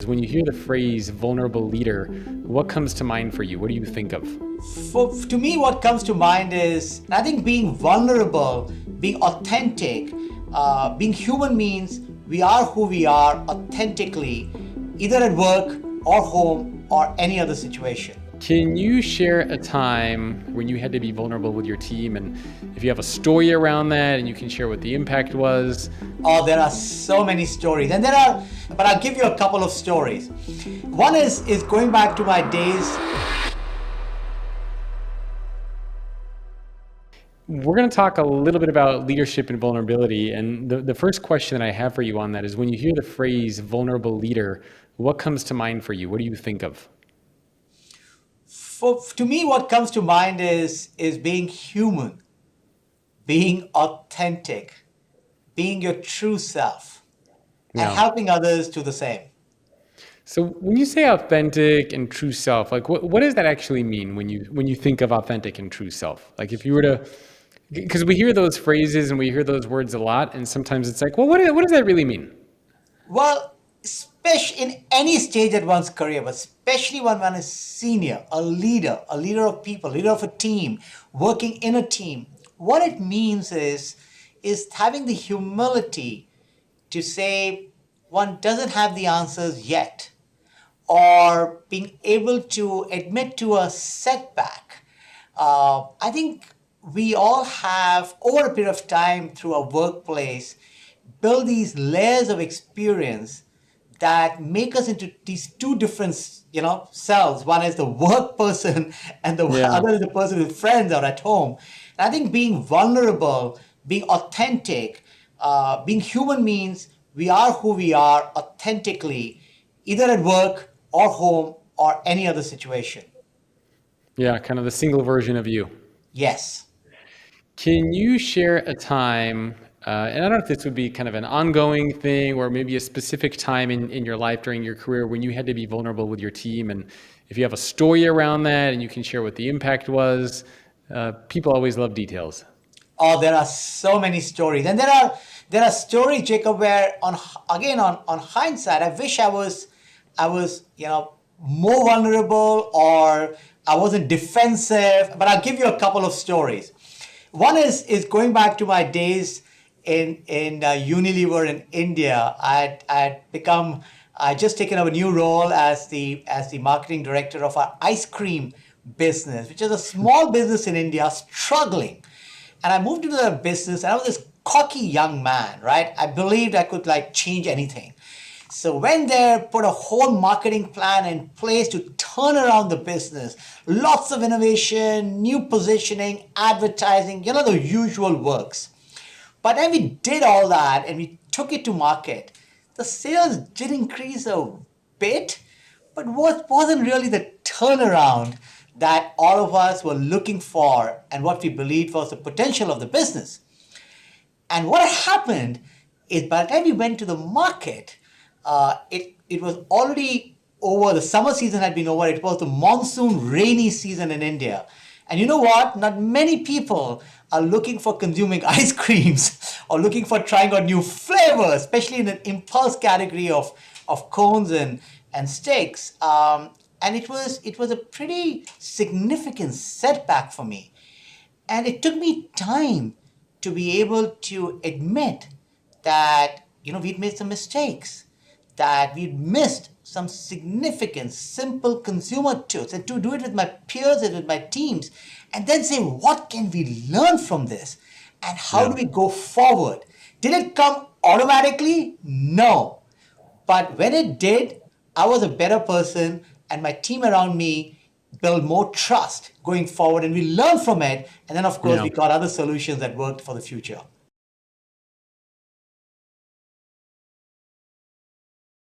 When you hear the phrase vulnerable leader, what comes to mind for you? What do you think of? To me, what comes to mind is, I think, being vulnerable, being authentic, being human means we are who we are authentically, either at work or home or any other situation. Can you share a time when you had to be vulnerable with your team, and if you have a story around that and you can share what the impact was? Oh, there are so many stories, but I'll give you a couple of stories. One is going back to my days. We're going to talk a little bit about leadership and vulnerability. And the first question that I have for you on that is, when you hear the phrase vulnerable leader, what comes to mind for you? What do you think of? To me, what comes to mind is being human, being authentic, being your true self, and Yeah. helping others do the same. So when you say authentic and true self, like what does that actually mean when you think of authentic and true self? Like if you were to, because we hear those phrases and we hear those words a lot, and sometimes it's like, well, what does that really mean? Well, especially in any stage at one's career, but especially when one is senior, a leader of people, leader of a team, working in a team, what it means is having the humility to say one doesn't have the answers yet, or being able to admit to a setback. I think we all have, over a period of time through our workplace, build these layers of experience that make us into these two different, selves. One is the work person, and the Yeah. other is the person with friends or at home. And I think being vulnerable, being authentic, being human means we are who we are authentically, either at work or home or any other situation. Yeah, kind of the single version of you. Yes. Can you share a time, and I don't know if this would be kind of an ongoing thing or maybe a specific time in your life during your career when you had to be vulnerable with your team, and if you have a story around that and you can share what the impact was? People always love details. Oh, there are so many stories, and there are stories, Jacob, where on hindsight, I wish I was more vulnerable, or I wasn't defensive. But I'll give you a couple of stories. One is going back to my days in Unilever in India. I just taken up a new role as the marketing director of our ice cream business, which is a small business in India, struggling. And I moved into the business, and I was this cocky young man, right? I believed I could change anything. So went there, put a whole marketing plan in place to turn around the business. Lots of innovation, new positioning, advertising, the usual works. But then we did all that and we took it to market. The sales did increase a bit, but what wasn't really the turnaround that all of us were looking for and what we believed was the potential of the business. And what happened is, by the time we went to the market, it was already over. The summer season had been over. It was the monsoon rainy season in India. And you know what? Not many people are looking for consuming ice creams or looking for trying out new flavors, especially in an impulse category of cones and sticks. And it was a pretty significant setback for me. And it took me time to be able to admit that we'd made some mistakes, that we'd missed some significant, simple consumer truths, and to do it with my peers and with my teams, and then say, what can we learn from this? And how Yeah. do we go forward? Did it come automatically? No. But when it did, I was a better person, and my team around me built more trust going forward, and we learned from it. And then, of course, Yeah. we got other solutions that worked for the future.